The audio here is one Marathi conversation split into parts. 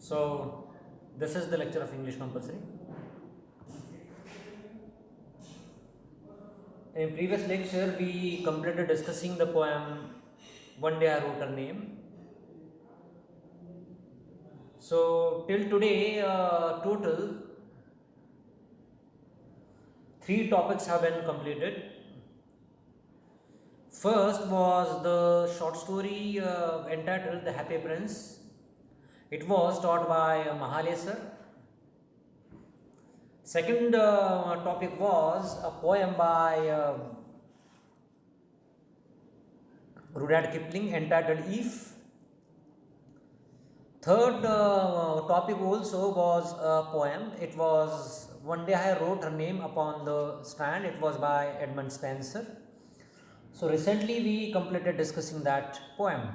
So, this is the lecture of English compulsory. In previous lecture, we completed discussing the poem One Day I Wrote Her Name. So, till today, total 3 topics have been completed. First was the short story entitled The Happy Prince. It was taught by Mahalaya sir. Second topic was a poem by Rudyard Kipling entitled Eve. Third topic also was a poem. It was One Day I Wrote Her Name Upon the Strand. It was by Edmund Spenser. So recently we completed discussing that poem.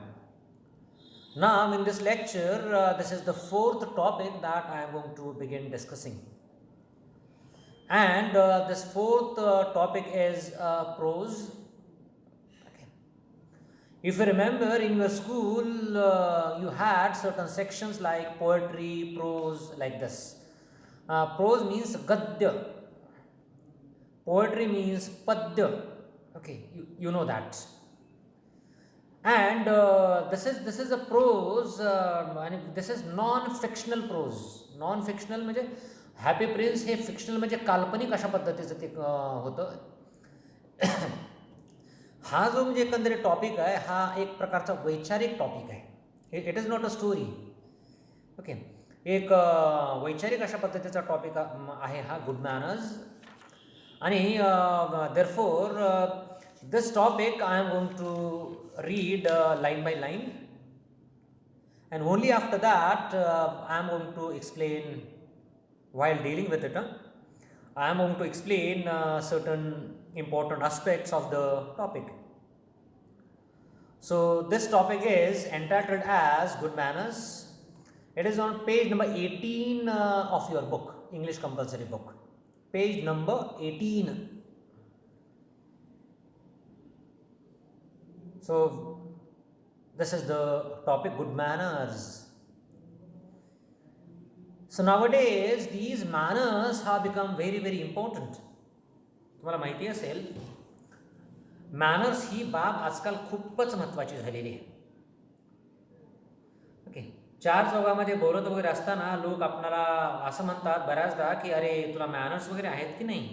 Now in this lecture, this is the fourth topic that I am going to begin discussing. And this fourth topic is prose. Okay. If you remember in your school, you had certain sections like poetry, prose, like this. Prose means gadya. Poetry means padya. Okay, you know that. And this is a prose, and this is non-fictional prose. Non-fictional म्हणजे हॅपी प्रिन्स हे फिक्शनल म्हणजे काल्पनिक अशा पद्धतीचं ते होतं. हा जो म्हणजे एकंदरीत टॉपिक आहे हा एक प्रकारचा वैचारिक टॉपिक आहे. It is not a story. Okay, एक वैचारिक अशा पद्धतीचा टॉपिक आहे हा गुड मॅनर्स. आणि therefore this topic I am going to read line by line, and only after that I am going to explain while dealing with it. I am going to explain certain important aspects of the topic. So this topic is entitled as Good Manners. It is on page number 18 of your book, English compulsory book, page number 18. So this is the topic, good manners. So nowadays these manners have become very very important. तुम्हाला माहिती असेल मॅनर्स ही बाब आजकाल खूपच महत्त्वाची झालेली आहे. ओके, चार चौघामध्ये बोलत वगैरे असताना लोक आपल्याला असं म्हणतात बऱ्याचदा की अरे तुला मॅनर्स वगैरे आहेत की नाही.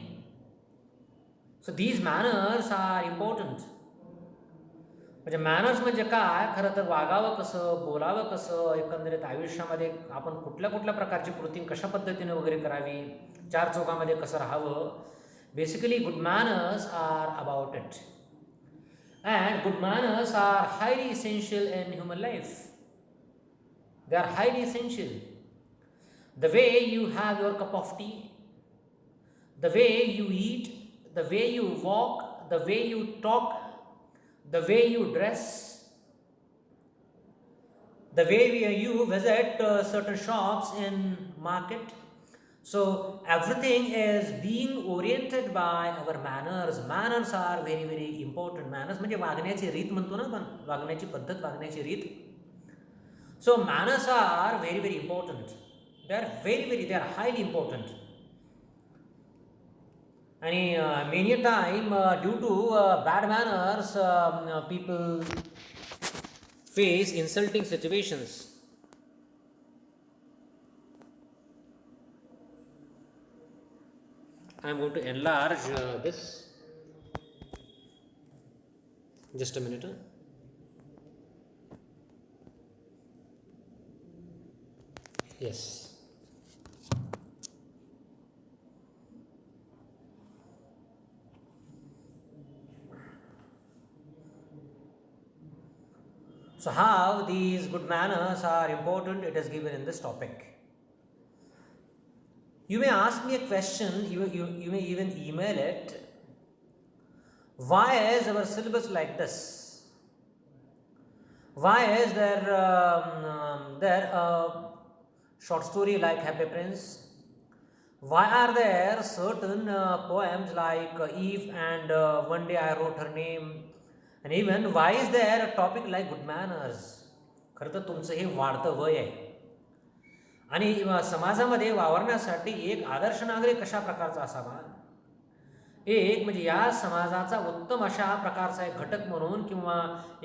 So these manners are important. म्हणजे मॅनर्स म्हणजे काय, खरं तर वागावं कसं, बोलावं कसं, एकंदरीत आयुष्यामध्ये आपण कुठल्या कुठल्या प्रकारची कृती कशा पद्धतीने वगैरे करावी, चार चौकामध्ये कसं राहावं. Basically good manners are about it. And good manners are highly essential in human life. They are highly essential. The way you have your cup of tea, the way you eat, the way you walk, the way you talk, the way you dress, the way you visit certain shops in market. So everything is being oriented by our manners. Manners are very very important. Manners म्हणजे वागण्याची रीत म्हणतो ना आपण, वागण्याची पद्धत, वागण्याची रीत. So manners are very very important. They are highly important. And many a time due to bad manners people face insulting situations. I am going to enlarge this. Just a minute. Yes. So how these good manners are important, it is given in this topic. You may ask me a question, you may even email it. Why is our syllabus like this? Why is there a short story like Happy Prince? Why are there certain poems like Eve and One Day I Wrote Her Name? And even why is there a topic like good manners? खरं तर तुमचं हे वाढतं वय आहे. आणि समाजामध्ये वावरण्यासाठी एक आदर्श नागरिक कशा प्रकारचा असावा, एक म्हणजे या समाजाचा उत्तम अशा प्रकारचा एक घटक म्हणून किंवा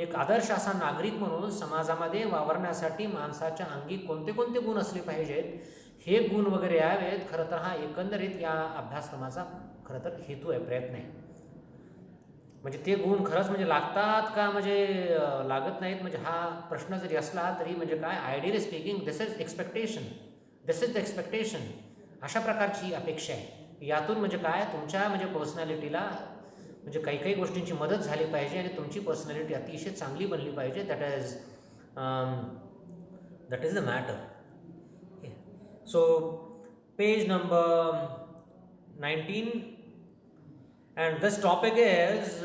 एक आदर्श असा नागरिक म्हणून समाजामध्ये वावरण्यासाठी माणसाच्या अंगी कोणते कोणते गुण असले पाहिजेत, हे गुण वगैरे यावेत. खरं तर हा एकंदरीत या अभ्यासक्रमाचा खरं तर हेतू आहे, प्रयत्न आहे. म्हणजे ते गुण खरंच म्हणजे लागतात का, म्हणजे लागत नाहीत, म्हणजे हा प्रश्न जरी असला तरी म्हणजे काय, ideally speaking this is the expectation, अशा प्रकारची अपेक्षा आहे. यातून म्हणजे काय, तुमच्या म्हणजे पर्सनॅलिटीला म्हणजे काही काही गोष्टींची मदत झाली पाहिजे आणि तुमची पर्सनॅलिटी अतिशय चांगली बनली पाहिजे. That is the matter. So page number 19, and this topic is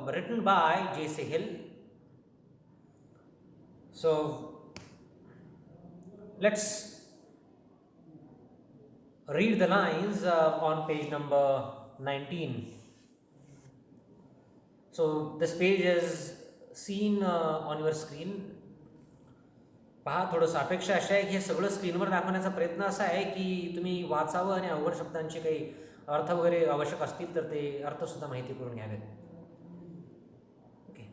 written by J.C. Hill. So let's read the lines on page number 19. So this page is seen on your screen. पहा, थोडंसं अपेक्षा अशा आहे की हे सगळं स्क्रीनवर दाखवण्याचा प्रयत्न असा आहे की तुम्ही वाचावं आणि अवघड शब्दांचे काही अर्थ वगैरे आवश्यक असतील तर ते अर्थसुद्धा माहिती करून घ्यावेत. ओके.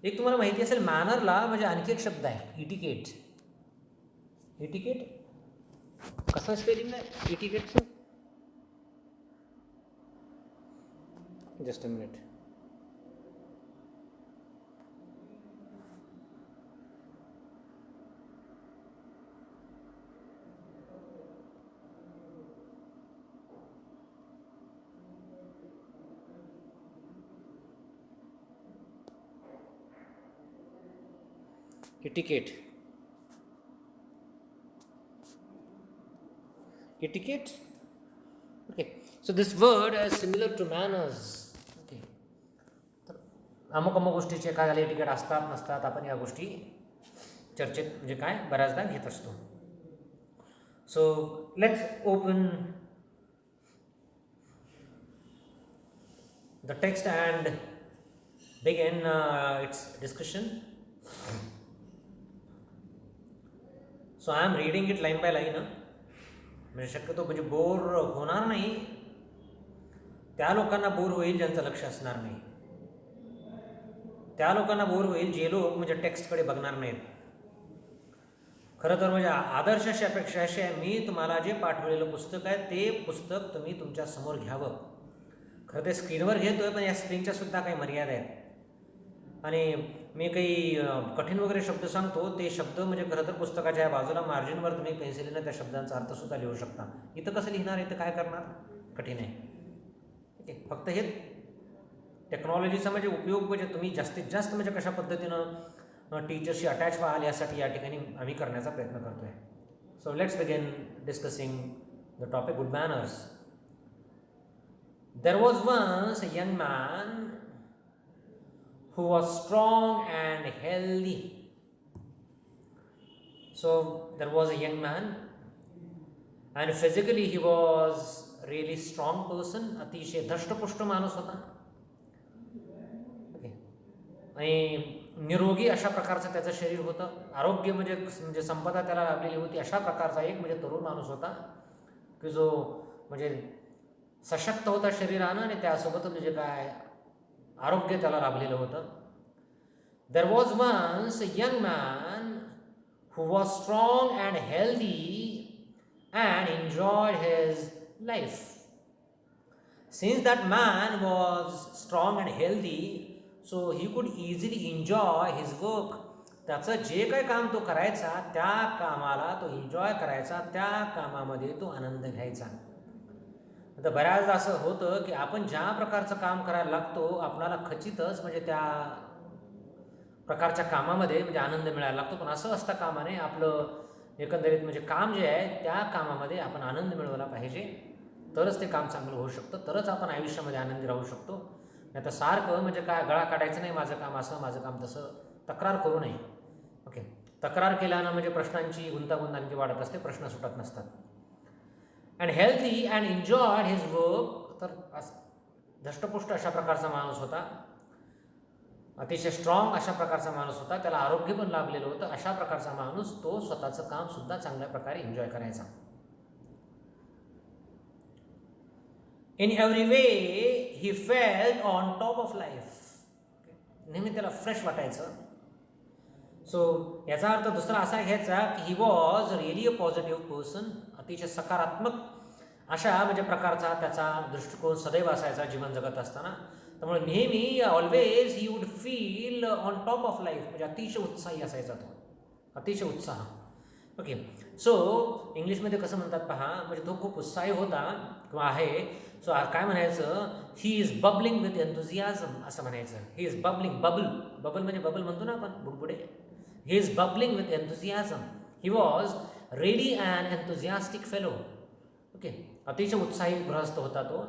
एक तुम्हाला माहिती असेल, मॅनरला म्हणजे आणखी एक शब्द आहे, इटिकेट. इटिकेट कसं स्पेलिंग आहे इटिकेटचं? Just a minute. Etiquette. Okay. So this word is similar to manners. Okay. तर अमुक गोष्टीचे काय झाले, एटिकेट असतात नसतात, आपण या गोष्टी चर्चेत म्हणजे काय बऱ्याचदा घेत असतो. So let's open the text and begin its discussion. So I am reading it line by line. म्हणजे शक्यतो म्हणजे बोर होणार नाही, त्या लोकांना बोर होईल ज्यांचं लक्ष असणार नाही, त्या लोकांना बोर होईल जे लोक म्हणजे टेक्स्टकडे बघणार नाहीत. खरं तर म्हणजे आदर्श अशी अपेक्षा अशी आहे, मी तुम्हाला जे पाठवलेलं पुस्तक आहे ते पुस्तक तुम्ही तुमच्या समोर घ्यावं. खरं ते स्क्रीनवर घेतोय, पण या स्क्रीनच्या सुद्धा काही मर्यादा आहेत आणि मी काही कठीण वगैरे शब्द सांगतो, ते शब्द म्हणजे खरं तर पुस्तकाच्या बाजूला मार्जिनवर तुम्ही पेन्सिलीनं त्या शब्दांचा अर्थसुद्धा लिहू शकता. इथं कसं लिहिणार, इथं काय करणार, कठीण आहे. ठीक आहे. फक्त हे टेक्नॉलॉजीचा म्हणजे उपयोग म्हणजे तुम्ही जास्तीत जास्त म्हणजे कशा पद्धतीनं टीचरशी अटॅच व्हाल यासाठी या ठिकाणी आम्ही करण्याचा प्रयत्न करतो आहे. So let's begin discussing the topic good manners. There was once a young man who was strong and healthy. So there was a young man and physically he was really strong person. अतिशय धष्टपुष्ट माणूस होता. ओके. आणि निरोगी अशा प्रकारचं त्याचं शरीर होतं. आरोग्य म्हणजे संपदा त्याला लाभलेली होती. अशा प्रकारचा एक म्हणजे तरुण माणूस होता की जो म्हणजे सशक्त होता शरीरानं आणि त्यासोबत म्हणजे काय आरोग्य त्याला लाभलेलं होतं. There was once a young man who was strong and healthy and enjoyed his life. Since that man was strong and healthy, so he could easily enjoy his work. त्याचं जे काही काम तो करायचा त्या कामाला तो एन्जॉय करायचा, त्या कामामध्ये तो आनंद घ्यायचा. आता बऱ्याचदा असं होतं की आपण ज्या प्रकारचं काम करायला लागतो आपल्याला खचितच म्हणजे त्या प्रकारच्या कामामध्ये म्हणजे आनंद मिळायला लागतो, पण असं असता कामा नये. आपलं एकंदरीत म्हणजे काम जे आहे त्या कामामध्ये आपण आनंद मिळवला पाहिजे, तरच ते काम चांगलं होऊ शकतं, तरच आपण आयुष्यामध्ये आनंदी राहू शकतो. नाही तर सारखं म्हणजे काय गळा काढायचं नाही, माझं काम असं माझं काम तसं, तक्रार करू नये. ओके. तक्रार केल्यानं म्हणजे प्रश्नांची गुंतागुंत आणखी वाढत असते, प्रश्न सुटत नसतात. And healthy and enjoyed his work. तर धष्टपुष्ट अशा प्रकारचा माणूस होता. अतिशय स्ट्रॉंग अशा प्रकारचा माणूस होता, त्याला आरोग्य पण लाभलेलं होतं. अशा प्रकारचा माणूस तो स्वतःचं काम सुद्धा चांगल्या प्रकारे एन्जॉय करायचा. In every way he felt on top of life. नेहमी त्याला फ्रेश वाटायचं. सो याचा अर्थ दुसरा असा घ्यायचा की ही was really a positive person. अतिशय सकारात्मक अशा म्हणजे प्रकारचा त्याचा दृष्टिकोन सदैव असायचा जीवन जगत असताना. त्यामुळे नेहमी always he would feel on top of life, म्हणजे अतिशय उत्साही असायचा तो, अतिशय उत्साह. ओके. सो इंग्लिशमध्ये कसं म्हणतात पहा, म्हणजे तो खूप उत्साही होता किंवा आहे. सो काय म्हणायचं, he is bubbling with enthusiasm असं म्हणायचं. ही इज बबलिंग, बबल म्हणजे बबल म्हणतो ना आपण बुडबुडे. He is bubbling with enthusiasm. He was really an enthusiastic fellow. Okay. अतिशय उत्साही गृहस्थ होता तो.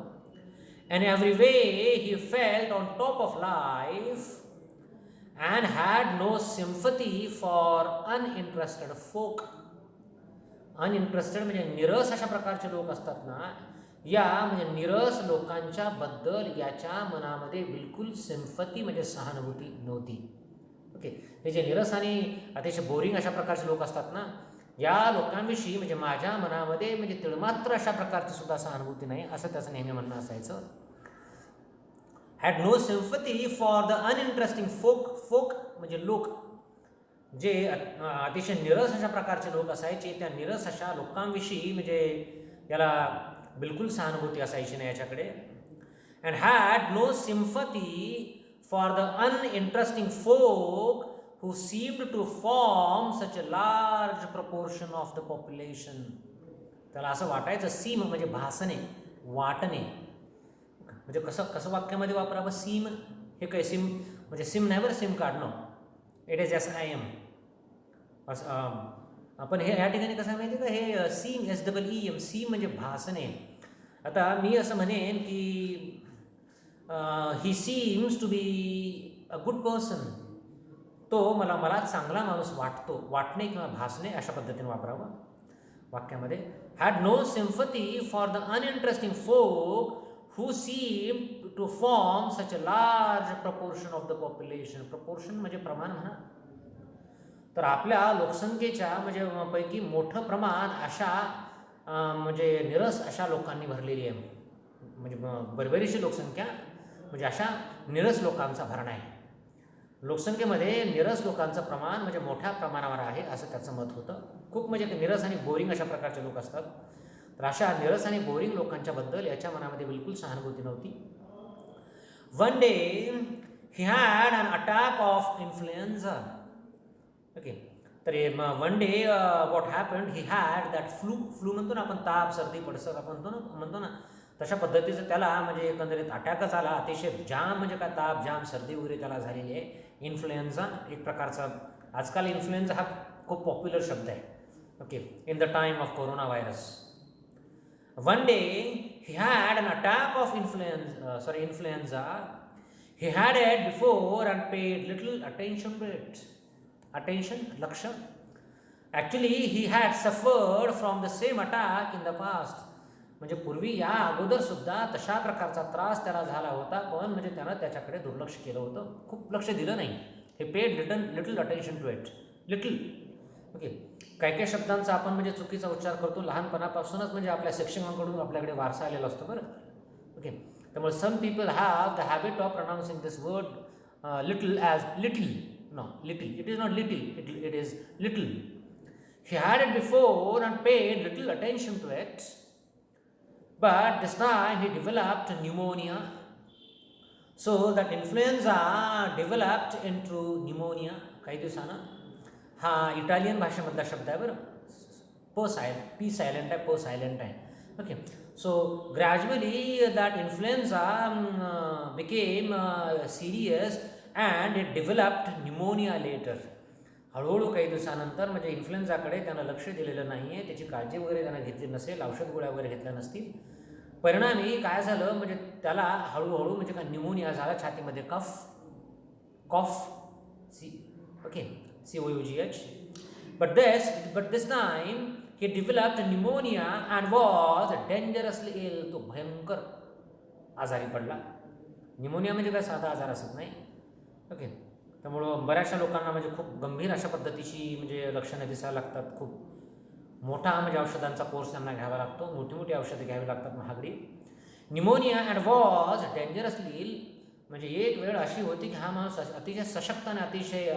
And every way he felt on top of life and had no sympathy for uninterested folk. Uninterested म्हणजे निरस अशा प्रकारचे लोक असतात ना, या म्हणजे निरस लोकांच्या बद्दल याच्या मनामध्ये बिलकुल सिम्पती म्हणजे सहानुभूती नव्हती. ओके. हे जे निरस आणि अतिशय बोरिंग अशा प्रकारचे लोक असतात ना, या लोकांविषयी म्हणजे माझ्या मनामध्ये म्हणजे तिळमात्र अशा प्रकारची सुद्धा सहानुभूती नाही, असं त्याचं नेहमी म्हणणं असायचं. Had no sympathy for the uninteresting folk म्हणजे लोक, जे अतिशय निरस अशा प्रकारचे लोक असायचे, त्या निरस अशा लोकांविषयी म्हणजे याला बिलकुल सहानुभूती असायची नाही याच्याकडे. And had no sympathy for the uninteresting folk who seemed to form such a large proportion of the population. त्याला असं वाटायचं, सीम म्हणजे भासणे, वाटणे. म्हणजे कसं वाक्यामध्ये वापरावं सीम, हे काय सीम म्हणजे सिम नाही बरं, सिम काढणं. It is S I M. आपण हे या ठिकाणी कसं माहिती का, हे सीम SEEM, सीम म्हणजे भासणे. आता मी असं म्हणेन की he seems to be a good person. तो मला चांगला माणूस वाटतो. वाटणे किंवा भासणे अशा पद्धतीने वापरावं वाक्यामध्ये. Had no sympathy for the uninteresting folk who seemed to form such a large proportion of the population. Proportion म्हणजे प्रमाण म्हणा. तर आपल्या लोकसंख्येच्या म्हणजे पैकी मोठं प्रमाण अशा म्हणजे निरस अशा लोकांनी भरलेली आहे. म्हणजे बरीचशी लोकसंख्या म्हणजे अशा निरस लोकांचा भरणा आहे. लोकसंख्येमध्ये निरस लोकांचं प्रमाण म्हणजे मोठ्या प्रमाणावर आहे असं त्याचं मत होतं. खूप म्हणजे निरस आणि बोरिंग अशा प्रकारचे लोक असतात. तर अशा निरस आणि बोरिंग लोकांच्याबद्दल याच्या मनामध्ये बिलकुल सहानुभूती नव्हती. One day he had an attack of influenza. Okay. तर one day what happened, he had that flu म्हणतो ना आपण, ताप सर्दी पडसर आपण म्हणतो ना तशा पद्धतीचं त्याला म्हणजे एकंदरीत अटॅकच आला. अतिशय जाम म्हणजे काय, ताप जाम सर्दी वगैरे त्याला झालेली आहे. इन्फ्लुएन्झा एक प्रकारचा, आजकाल इन्फ्लुएन्झा हा खूप पॉप्युलर शब्द आहे. Okay. In the time of corona virus. One day he had an attack of influenza. He had it before and paid little attention to it. Attention, laksha. Actually, he had suffered from the same attack in the past. म्हणजे पूर्वी या अगोदर सुद्धा तशा प्रकारचा त्रास त्याला झाला होता, पण म्हणजे त्यानं त्याच्याकडे दुर्लक्ष केलं होतं, खूप लक्ष दिलं नाही. He paid little attention to it. Little. Okay. काही शब्दांचा आपण म्हणजे चुकीचा उच्चार करतो लहानपणापासूनच, म्हणजे आपल्या शिक्षकांकडून आपल्याकडे वारसा आलेला असतो बरं. ओके. त्यामुळे some people have the habit of pronouncing this word little as little. No, little. It is not little, it is little. He had it before and paid little attention to it. But this time he developed pneumonia. So that influenza developed into pneumonia. काही दिवसानं. हा इटालियन भाषेमधला शब्द आहे बरं. पी सायलेंट आहे, प सायलेंट आहे. Okay. So gradually that influenza became serious and it developed pneumonia later. हळूहळू काही दिवसानंतर म्हणजे इन्फ्लुएन्झाकडे त्यानं लक्ष दिलेलं नाही आहे, त्याची काळजी वगैरे त्यानं घेतली नसेल, औषध गोळ्या वगैरे घेतल्या नसतील. परिणामी काय झालं म्हणजे त्याला हळूहळू म्हणजे काय न्यूमोनिया झाला, छातीमध्ये कॉफ okay, COUGH. But this time he developed pneumonia and was dangerously ill. तो भयंकर आजारी पडला. न्यूमोनिया म्हणजे काय साधा आजार असत नाही. ओके. त्यामुळं बऱ्याचशा लोकांना म्हणजे खूप गंभीर अशा पद्धतीची म्हणजे लक्षणं दिसायला लागतात. खूप मोठा म्हणजे औषधांचा कोर्स त्यांना घ्यावा लागतो. मोठी मोठी औषधं घ्यावी लागतात महागडी. निमोनिया अँड वॉज डेंजरसली, म्हणजे एक वेळ अशी होती की हा माणूस अतिशय सशक्त आणि अतिशय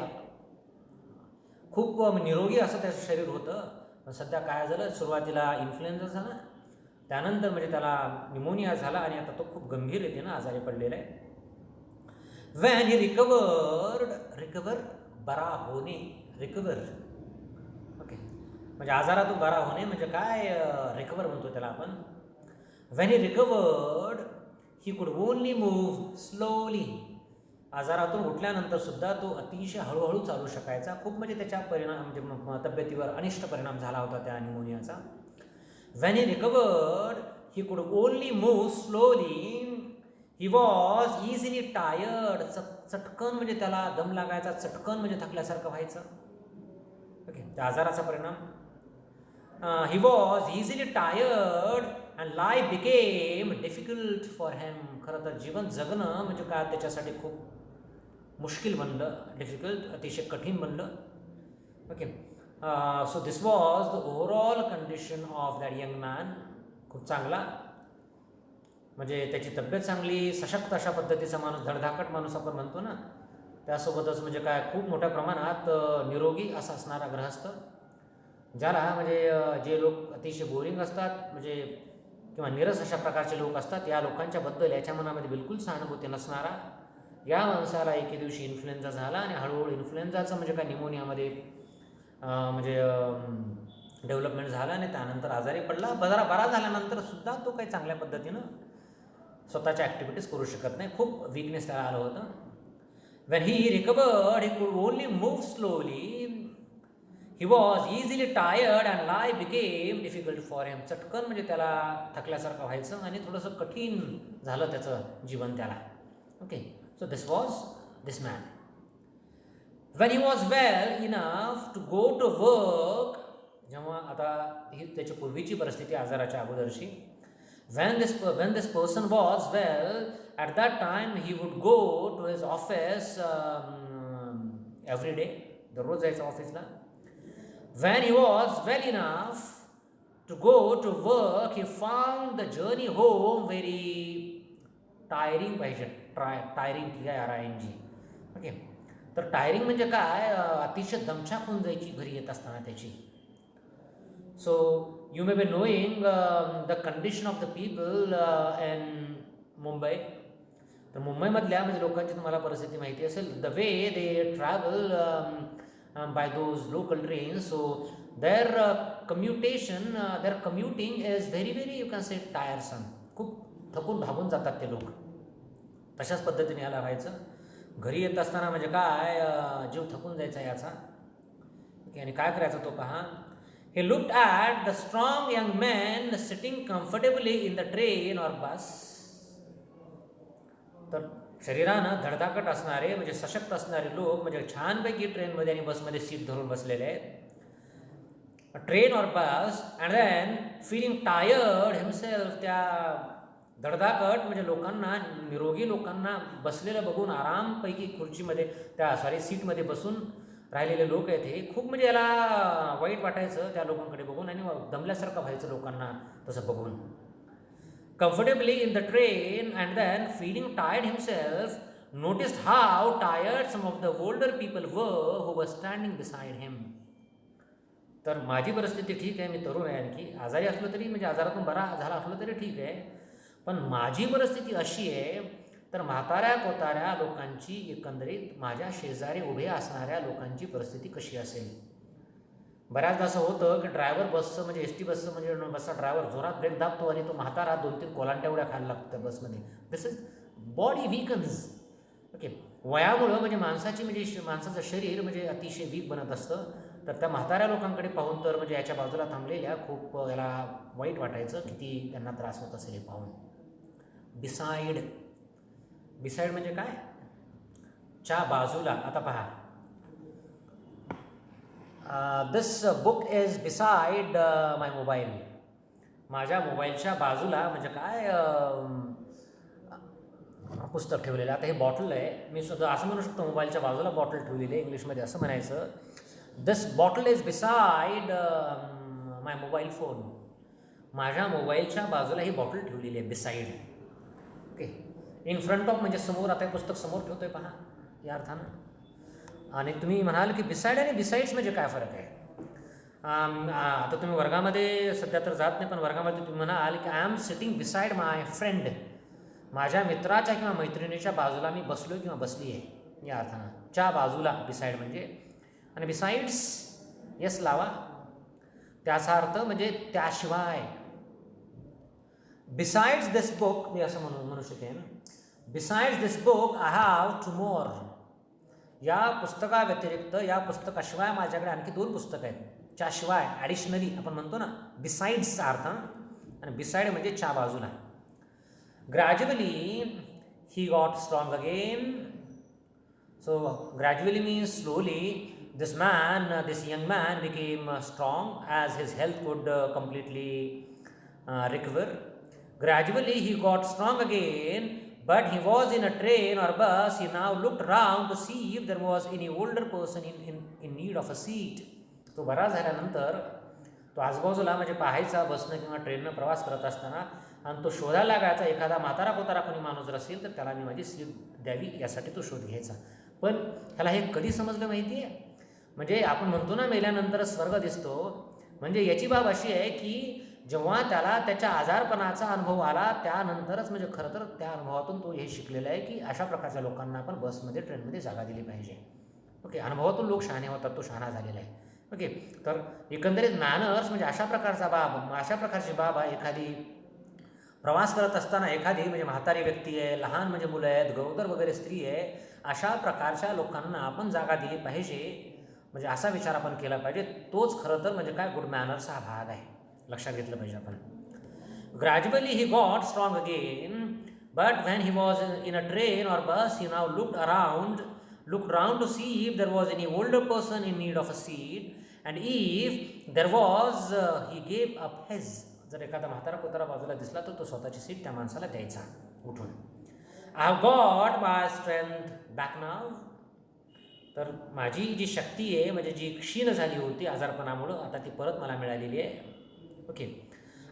खूप निरोगी असं त्याचं शरीर होतं. पण सध्या काय झालं, सुरुवातीला इन्फ्लुएन्झा झाला, त्यानंतर म्हणजे त्याला निमोनिया झाला आणि आता तो खूप गंभीर येते ना आजारी पडलेला आहे. व्हॅन ही रिकवर बरा होणे, रिकवर. ओके, म्हणजे आजारातून बरा होणे म्हणजे काय, रिकवर म्हणतो त्याला आपण. Van he recovered he could only move slowly. आजारातून उठल्यानंतर सुद्धा तो अतिशय हळूहळू चालू शकायचा. खूप म्हणजे त्याच्या परिणाम म्हणजे तब्येतीवर अनिष्ट परिणाम झाला होता त्या निमोनियाचा. Van he recovered he could only move slowly. He was easily tired. चटकन म्हणजे त्याला दम लागायचा, चटकन म्हणजे थकल्यासारखं व्हायचं. ओके, त्या आजाराचा परिणाम. ही was easily tired and life became difficult for ham. खरं तर जीवन जगणं म्हणजे काय त्याच्यासाठी खूप मुश्किल बनलं, डिफिकल्ट, अतिशय कठीण बनलं. Okay, so this was the overall condition of that young man. खूप चांगला म्हणजे त्याची तब्येत चांगली, सशक्त अशा पद्धतीचा माणूस, धडधाकट माणूस आपण म्हणतो ना, त्यासोबतच म्हणजे काय खूप मोठ्या प्रमाणात निरोगी असा असणारा ग्रहस्थ, ज्याला म्हणजे जे लोक अतिशय बोरिंग असतात म्हणजे किंवा निरस अशा प्रकारचे लोक असतात, या लोकांच्याबद्दल याच्या मनामध्ये बिलकुल सहानुभूती नसणारा, या माणसाला एके दिवशी इन्फ्लुएन्झा झाला आणि हळूहळू इन्फ्लुएन्झाचं म्हणजे काय निमोनियामध्ये म्हणजे डेव्हलपमेंट झालं आणि त्यानंतर आजारी पडला. बरा झाल्यानंतर सुद्धा तो काही चांगल्या पद्धतीनं स्वतःच्या ॲक्टिव्हिटीज करू शकत नाही. खूप वीकनेस त्याला आलं होतं. When he recovered he could only move slowly. He was easily tired and life became difficult for him. चटकन म्हणजे त्याला थकल्यासारखं व्हायचं आणि थोडंसं कठीण झालं त्याचं जीवन त्याला. Okay, so this was this man. When he was well enough to go to work. जेव्हा आता ही त्याची पूर्वीची परिस्थिती आजाराच्या अगोदरची. when this person was well, at that time he would go to his office every day. दररोज जायचं ऑफिसला. when he was well enough to go to work, he found the journey home very tiring. पाहिजे टायरिंग, TIRING. ओके, तर टायरिंग म्हणजे काय, अतिशय दमछाक होऊन जायची घरी येत असताना त्याची. So you may be knowing the condition of the people in Mumbai. तर मुंबईमधल्या म्हणजे लोकांची तुम्हाला परिस्थिती माहिती असेल. The way they travel by those local trains, so their commuting is very you can say tiresome. खूप थकून भागून जातात ते लोक. तशाच पद्धतीने याला व्हायचं. घरी येत असताना म्हणजे काय जीव थकून जायचा याचा. ओके, आणि काय करायचं तो पहा. He looked at the strong young man sitting comfortably in the train or bus. तर शरीरानं धडधाकट असणारे म्हणजे सशक्त असणारे लोक म्हणजे छानपैकी ट्रेनमध्ये आणि बसमध्ये सीट धरून बसलेले आहेत. ट्रेन और bus. And then feeling tired himself. त्या धडधाकट म्हणजे लोकांना, निरोगी लोकांना बसलेलं बघून आरामपैकी खुर्चीमध्ये सीटमध्ये बसून राहिलेले लोक आहेत हे खूप म्हणजे याला वाईट वाटायचं त्या लोकांकडे बघून आणि दमल्यासारखं व्हायचं लोकांना तसं बघून. Comfortably in the train and then feeling tired himself, noticed how tired some of the older people were who वर स्टँडिंग बिसाइड हिम. तर माझी परिस्थिती ठीक आहे, मी तरुण आहे, आणखी आजारी असलो तरी म्हणजे आजारातून बरा झाला असलो तरी ठीक आहे, पण माझी परिस्थिती अशी आहे तर म्हाताऱ्या कोताऱ्या लोकांची, एकंदरीत माझ्या शेजारी उभे असणाऱ्या लोकांची परिस्थिती कशी असेल. बऱ्याचदा असं होतं की ड्रायव्हर बसचं म्हणजे एस टी बसचं म्हणजे बसचा ड्रायव्हर जोरात ब्रेक दाबतो आणि तो म्हातारा 2-3 कोलांट्या उड्या खायला लागतो त्या बसमध्ये. दिस इज बॉडी वीकन्स. ओके, वयामुळं म्हणजे माणसाचं शरीर म्हणजे अतिशय वीक बनत असतं. तर त्या म्हाताऱ्या लोकांकडे पाहून तर म्हणजे याच्या बाजूला थांबलेल्या खूप याला वाईट वाटायचं, किती त्यांना त्रास होत असेल हे पाहून. बिसाइड म्हणजे काय, च्या बाजूला. आता पहा, this book is beside my mobile. माझ्या मोबाईलच्या बाजूला म्हणजे काय, पुस्तक ठेवलेलं. आता हे बॉटल आहे, मी सुद्धा असं म्हणू शकतो मोबाईलच्या बाजूला बॉटल ठेवलेली आहे, इंग्लिशमध्ये असं म्हणायचं. This bottle is beside my mobile phone. माझ्या मोबाईलच्या बाजूला ही बॉटल ठेवलेली आहे, beside. Okay, in front of म्हणजे समोर. आता हे पुस्तक समोर ठेवतोय पहा या अर्थानं. आणि तुम्ही म्हणाल की बिसाईड आणि बिसाईड्स म्हणजे काय फरक आहे? आता तुम्ही वर्गामध्ये सध्या तर जात नाही, पण वर्गामध्ये तुम्ही म्हणाल की I am sitting beside my friend. माझ्या मित्राच्या किंवा मैत्रिणीच्या बाजूला मी बसलो किंवा बसली आहे या अर्थानं. च्या बाजूला बिसाईड म्हणजे. आणि बिसाईड्स येस लावा, त्याचा अर्थ म्हणजे त्याशिवाय. बिसाइड्स दिस बुक, मी असं म्हणू शकेन, besides this book I have 2 मोर. या पुस्तकाव्यतिरिक्त, या पुस्तकाशिवाय माझ्याकडे आणखी 2 पुस्तकं आहेत. च्याशिवाय, ॲडिशनली आपण म्हणतो ना, बिसाइड्सचा अर्थ. आणि बिसाइड म्हणजे च्या बाजूला. Gradually he got strong again. So gradually means slowly. This young man became strong as his health could completely recover. Gradually he got strong again, but he was in a train or bus. He now looked around to see if there was any older person in need of a seat. तो बरा झाल्यानंतर तो आजूबाजूला म्हणजे पाहायचा बसनं किंवा ट्रेननं प्रवास करत असताना, आणि तो शोधायला लागायचा एखादा म्हातारा कोतारा कोणी माणूस जर असेल तर त्याला मी माझी सीट द्यावी यासाठी तो शोध घ्यायचा. पण ह्याला हे कधी समजलं माहिती आहे? म्हणजे आपण म्हणतो ना मेल्यानंतर स्वर्ग दिसतो, म्हणजे याची बाब अशी आहे की जेव्हा त्याला त्याच्या आजारपणाचा अनुभव आला त्यानंतरच, म्हणजे खरं तर त्या अनुभवातून तो हे शिकलेला आहे की अशा प्रकारच्या लोकांना आपण बसमध्ये ट्रेनमध्ये जागा दिली पाहिजे. ओके, अनुभवातून लोक शहाणे होतात, तो शहाणा झालेला आहे. ओके, तर एकंदरीत मॅनर्स म्हणजे अशा प्रकारचा बाब, अशा प्रकारची बाब आहे. एखादी प्रवास करत असताना एखादी म्हणजे म्हातारी व्यक्ती आहे, लहान म्हणजे मुलं आहेत, गरोदर वगैरे स्त्री आहे, अशा प्रकारच्या लोकांना आपण जागा दिली पाहिजे. म्हणजे असा विचार आपण केला पाहिजे. तोच खरं तर म्हणजे काय गुड मॅनर्सचा हा भाग आहे, लक्षात घेतलं पाहिजे आपण. Gradually he got strong again, but when he was in a train or bus he now looked round to see if there was any older person in need of a seat, and if there was he gave up his. जर एखादा म्हातारा कोतारा बाजूला दिसला तर तो स्वतःची सीट त्या माणसाला द्यायचा उठून. I have got my strength back now. तर माझी जी शक्ती आहे, म्हणजे जी क्षीण झाली होती आजारपणामुळं, आता ती परत मला मिळालेली आहे. Okay,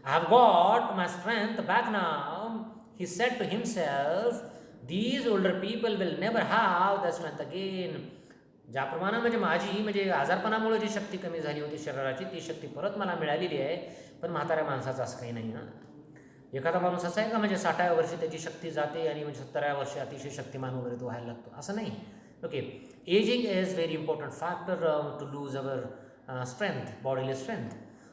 I have got my strength back now. He said to himself, these older people will never have the strength again. ज्याप्रमाणे म्हणजे माझी म्हणजे आजारपणामुळे जी शक्ती कमी झाली होती शरीराची, ती शक्ती परत मला मिळालेली आहे. पण म्हाताऱ्या माणसाचं असं काही नाही. एखादा माणूस असा आहे का म्हणजे 60व्या वर्षी त्याची शक्ती जाते आणि म्हणजे 70व्या वर्षी अतिशय शक्तिमान वगैरे तो व्हायला लागतो, असं नाही. Okay, ageing is very important factor to lose our strength, bodily strength.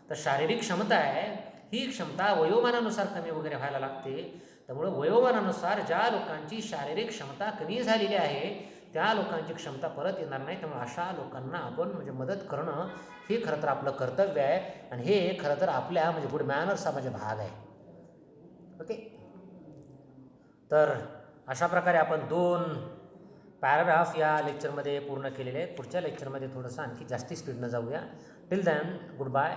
तर शारीरिक क्षमता आहे, ही क्षमता वयोमानानुसार कमी वगैरे व्हायला लागते. त्यामुळे वयोमानानुसार ज्या लोकांची शारीरिक क्षमता कमी झालेली आहे त्या लोकांची क्षमता परत येणार नाही. त्यामुळे अशा लोकांना आपण म्हणजे मदत करणं हे खरं तर आपलं कर्तव्य आहे, आणि हे खरं तर आपल्या म्हणजे गुड मॅनर्सचा म्हणजे भाग आहे. ओके, तर अशा प्रकारे आपण 2 पॅराग्राफ या लेक्चरमध्ये पूर्ण केलेले आहेत. पुढच्या लेक्चरमध्ये थोडंसं आणखी जास्ती स्पीडनं जाऊया. Till then, good bye.